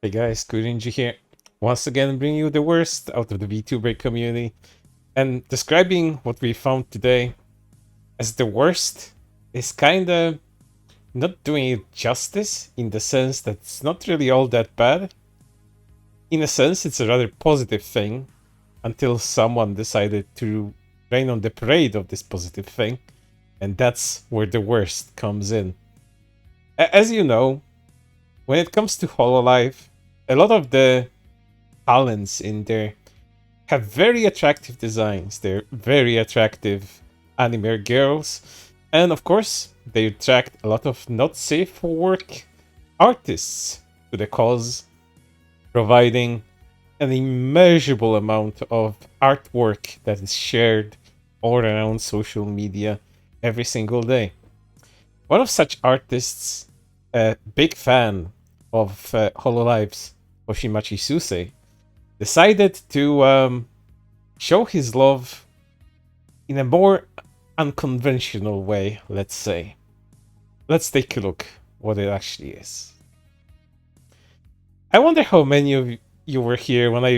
Hey guys, Rinji here. Once again, bringing you the worst out of the VTuber community and describing what we found today as the worst is kinda not doing it justice in the sense that it's not really all that bad. In a sense, it's a rather positive thing until someone decided to rain on the parade of this positive thing, and that's where the worst comes in. As you know, when it comes to Hololive, a lot of the talents in there have very attractive designs. They're very attractive anime girls. And of course, they attract a lot of not safe for work artists to the cause, providing an immeasurable amount of artwork that is shared all around social media every single day. One of such artists, a big fan of Hololive's Hoshimachi Suisei, decided to show his love in a more unconventional way, let's say. Let's take a look what it actually is. I wonder how many of you were here when I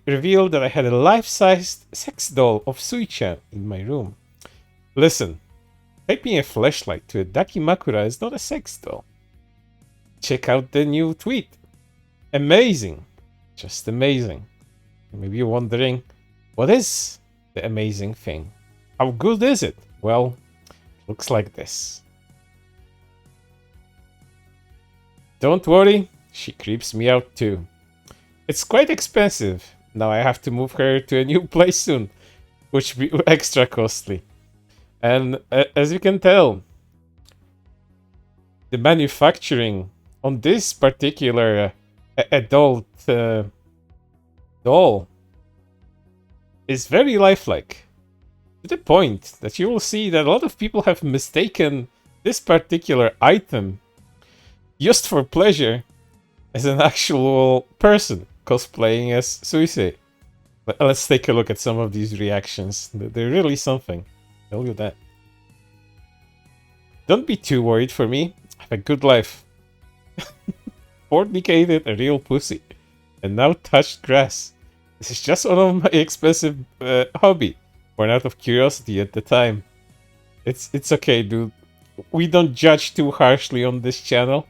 revealed that I had a life-sized sex doll of Sui-chan in my room. Listen, taping a flashlight to a Dakimakura is not a sex doll. Check out the new tweet. Amazing. Just amazing. Maybe you're wondering, what is the amazing thing? How good is it? Well, looks like this. Don't worry, she creeps me out too. It's quite expensive. Now I have to move her to a new place soon, which will be extra costly. And as you can tell, the manufacturing on this particular adult doll is very lifelike, to the point that you will see that a lot of people have mistaken this particular item used for pleasure as an actual person cosplaying as Suisei. Let's take a look at some of these reactions. They're really something. I'll tell you that. Don't be too worried for me. I have a good life. Fornicated a real pussy. And now touched grass. This is just one of my expensive hobby. Born out of curiosity at the time. It's okay, dude. We don't judge too harshly on this channel.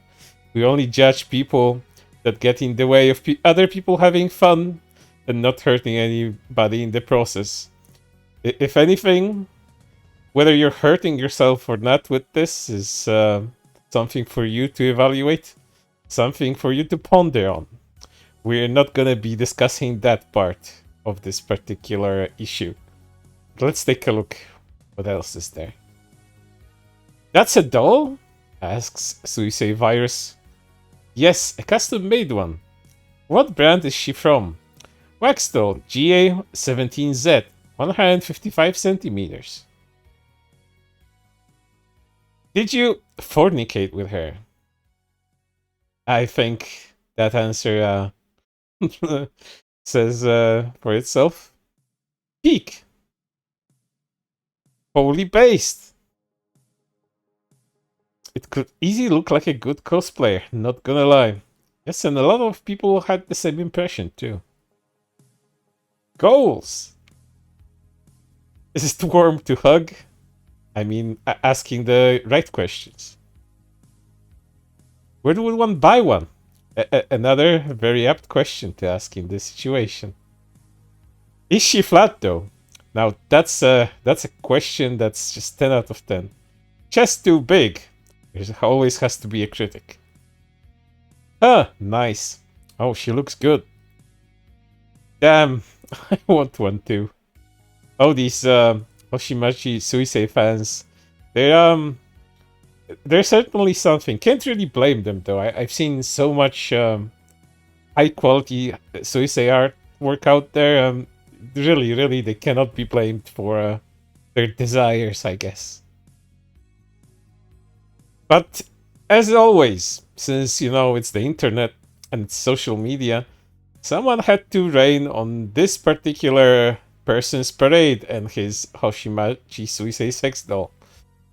We only judge people that get in the way of other people having fun and not hurting anybody in the process. If anything, whether you're hurting yourself or not with this is something for you to evaluate, something for you to ponder on. We're not gonna be discussing that part of this particular issue. Let's take a look. What else is there? That's a doll? Asks Suisei Virus. Yes, a custom-made one. What brand is she from? Wax doll, GA17Z, 155 centimeters. Did you fornicate with her? I think that answer says for itself. Peak. Holy based. It could easily look like a good cosplayer, not gonna lie. Yes, and a lot of people had the same impression too. Goals! Is it warm to hug? I mean, asking the right questions. Where would one buy one? Another very apt question to ask in this situation. Is she flat though? Now that's a question that's just 10 out of 10. Chest too big. There always has to be a critic. Ah, nice. Oh, she looks good. Damn, I want one too. Oh, these Hoshimachi Suisei fans. They're certainly something. Can't really blame them though. I've seen so much high quality Suisei artwork out there. Really, they cannot be blamed for their desires, I guess. But as always, since you know it's the internet and it's social media, someone had to rain on this particular person's parade and his Hoshimachi Suisei sex doll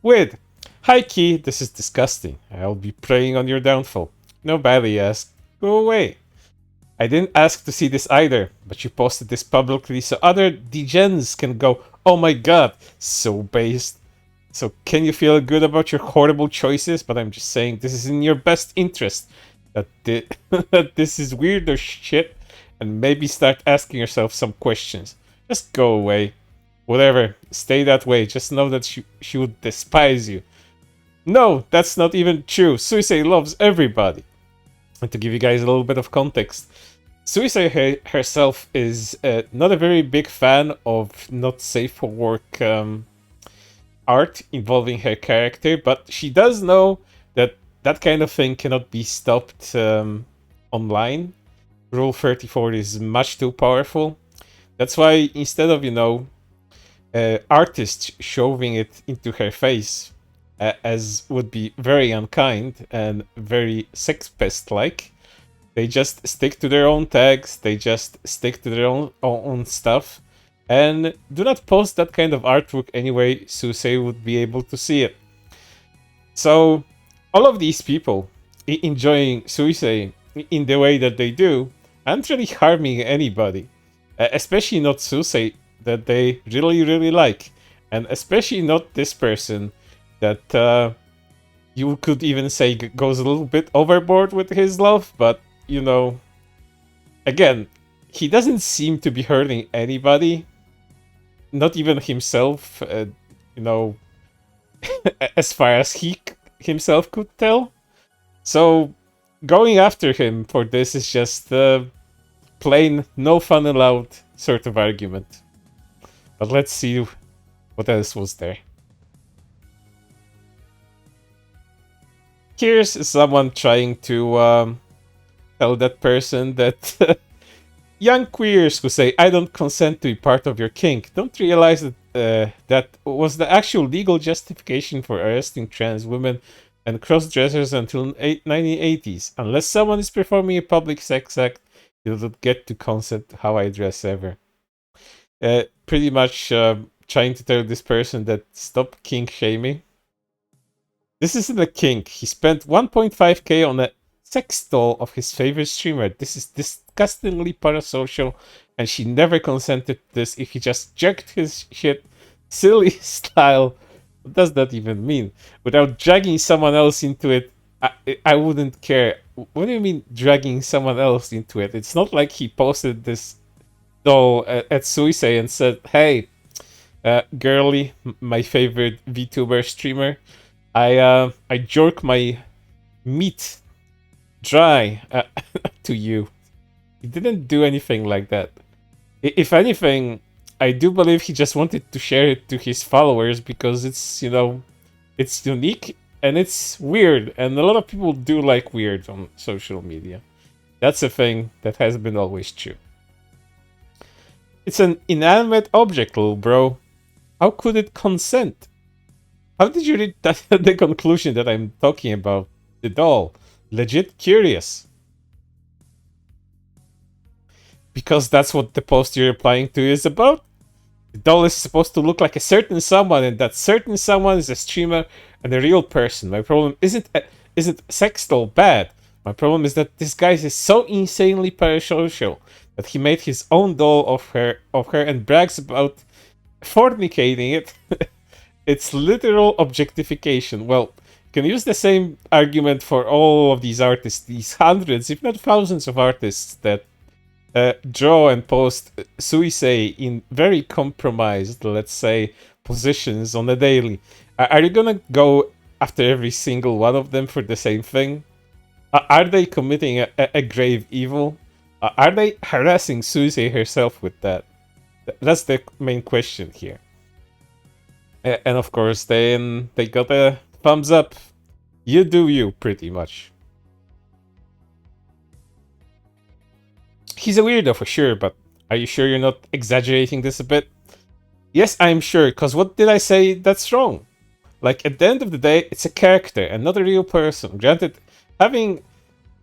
with, "Hi Key, this is disgusting. I'll be preying on your downfall." No badly asked. Go away. I didn't ask to see this either, but you posted this publicly so other degens can go, oh my god, so based. So can you feel good about your horrible choices? But I'm just saying this is in your best interest. That, that this is weird or shit, and maybe start asking yourself some questions. Just go away. Whatever, stay that way. Just know that she would despise you. No, that's not even true. Suisei loves everybody. And to give you guys a little bit of context, Suisei herself is not a very big fan of not safe for work art involving her character, but she does know that that kind of thing cannot be stopped online. Rule 34 is much too powerful. That's why instead of, artists shoving it into her face, as would be very unkind and very sex pest like, they just stick to their own tags, they just stick to their own stuff, and do not post that kind of artwork anyway Suisei would be able to see it. So, all of these people enjoying Suisei in the way that they do aren't really harming anybody, especially not Suisei that they really, really like, and especially not this person that you could even say goes a little bit overboard with his love, but again, he doesn't seem to be hurting anybody, not even himself, as far as he himself could tell. So going after him for this is just plain no fun allowed sort of argument. But let's see what else was there. Here's someone trying to tell that person that young queers who say, I don't consent to be part of your kink, don't realize that that was the actual legal justification for arresting trans women and cross-dressers until 1980s. Unless someone is performing a public sex act, you don't get to consent to how I dress ever. Pretty much trying to tell this person that stop kink shaming. This isn't a kink. He spent 1.5k on a sex doll of his favorite streamer. This is disgustingly parasocial, and she never consented to this if he just jerked his shit silly style. What does that even mean? Without dragging someone else into it, I wouldn't care. What do you mean dragging someone else into it? It's not like he posted this doll at Suisei and said, hey, girly, my favorite VTuber streamer, I jerk my meat dry to you. He didn't do anything like that. If anything, I do believe he just wanted to share it to his followers because it's, it's unique and it's weird, and a lot of people do like weird on social media. That's a thing that has been always true. It's an inanimate object, little bro. How could it consent? How did you read the conclusion that I'm talking about? The doll. Legit curious. Because that's what the post you're replying to is about? The doll is supposed to look like a certain someone, and that certain someone is a streamer and a real person. My problem isn't sex doll bad. My problem is that this guy is so insanely parasocial that he made his own doll of her and brags about fornicating it. It's literal objectification. Well, you can use the same argument for all of these artists, these hundreds, if not thousands of artists that draw and post Suisei in very compromised, let's say, positions on a daily. Are you gonna go after every single one of them for the same thing? Are they committing a grave evil? Are they harassing Suisei herself with that? That's the main question here. And of course, then they got a thumbs up. You do you, pretty much. He's a weirdo for sure, but are you sure you're not exaggerating this a bit? Yes, I'm sure, because what did I say that's wrong? Like, at the end of the day, it's a character and not a real person. Granted, having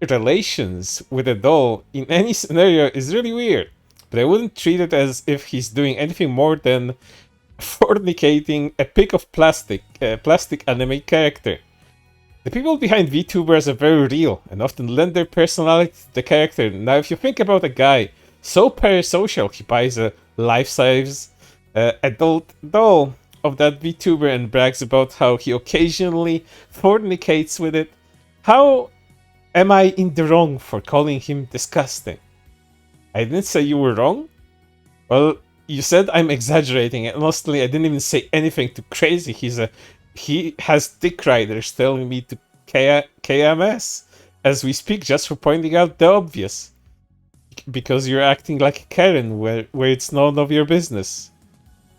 relations with a doll in any scenario is really weird, but I wouldn't treat it as if he's doing anything more than fornicating a piece of plastic anime character. The people behind VTubers are very real and often lend their personality to the character. Now, if you think about a guy so parasocial, he buys a life-size adult doll of that VTuber and brags about how he occasionally fornicates with it. How am I in the wrong for calling him disgusting? I didn't say you were wrong. Well, you said I'm exaggerating, and honestly, I didn't even say anything too crazy. He has dick riders telling me to KMS as we speak, just for pointing out the obvious. Because you're acting like a Karen where it's none of your business.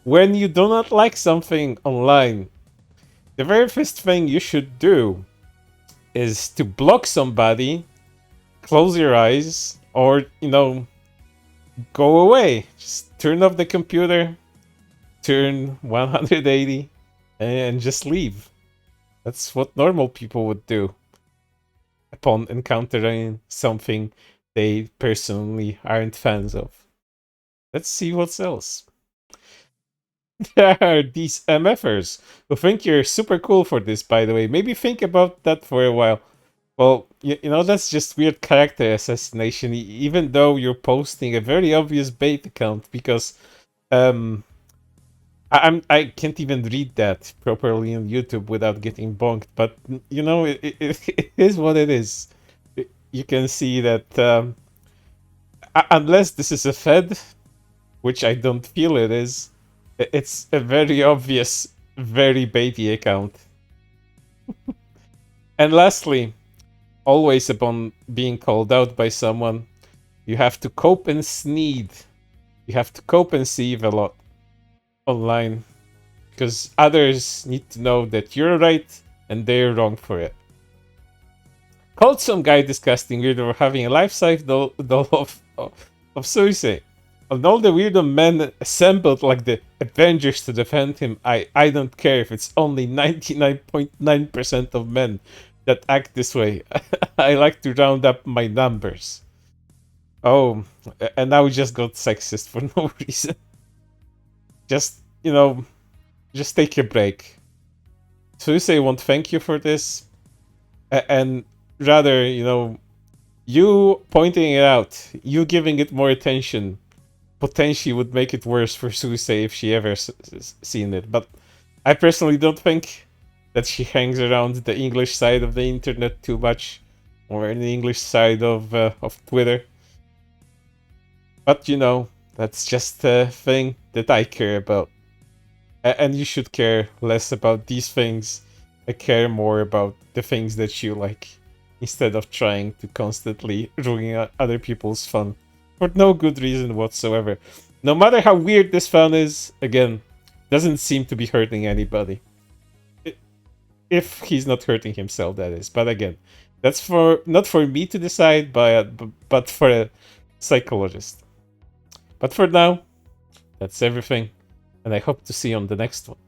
When you do not like something online, the very first thing you should do is to block somebody, close your eyes, or, go away. Just turn off the computer, turn 180, and just leave. That's what normal people would do upon encountering something they personally aren't fans of. Let's see what's else. There are these MFers who think you're super cool for this, by the way. Maybe think about that for a while. Well, that's just weird character assassination, even though you're posting a very obvious bait account, because I can't even read that properly on YouTube without getting bonked. But it is what it is. You can see that unless this is a Fed, which I don't feel it is, it's a very obvious, very baity account. And lastly, always upon being called out by someone, you have to cope and sneed. You have to cope and seethe a lot online, because others need to know that you're right and they're wrong for it. Called some guy disgusting weirdo for having a life-size doll of Suisei. And all the weirdo men assembled like the Avengers to defend him. I don't care if it's only 99.9% of men that act this way. I like to round up my numbers. Oh, and now we just got sexist for no reason. Just, just take a break. Suisei won't thank you for this. And rather, you pointing it out, you giving it more attention, potentially would make it worse for Suisei if she ever seen it. But I personally don't think that she hangs around the English side of the internet too much, or in the English side of Twitter. But that's just a thing that I care about. And you should care less about these things. I care more about the things that you like, instead of trying to constantly ruin other people's fun for no good reason whatsoever. No matter how weird this fun is, again, doesn't seem to be hurting anybody. If he's not hurting himself, that is. But again, that's not for me to decide, but for a psychologist. But for now, that's everything, and I hope to see you on the next one.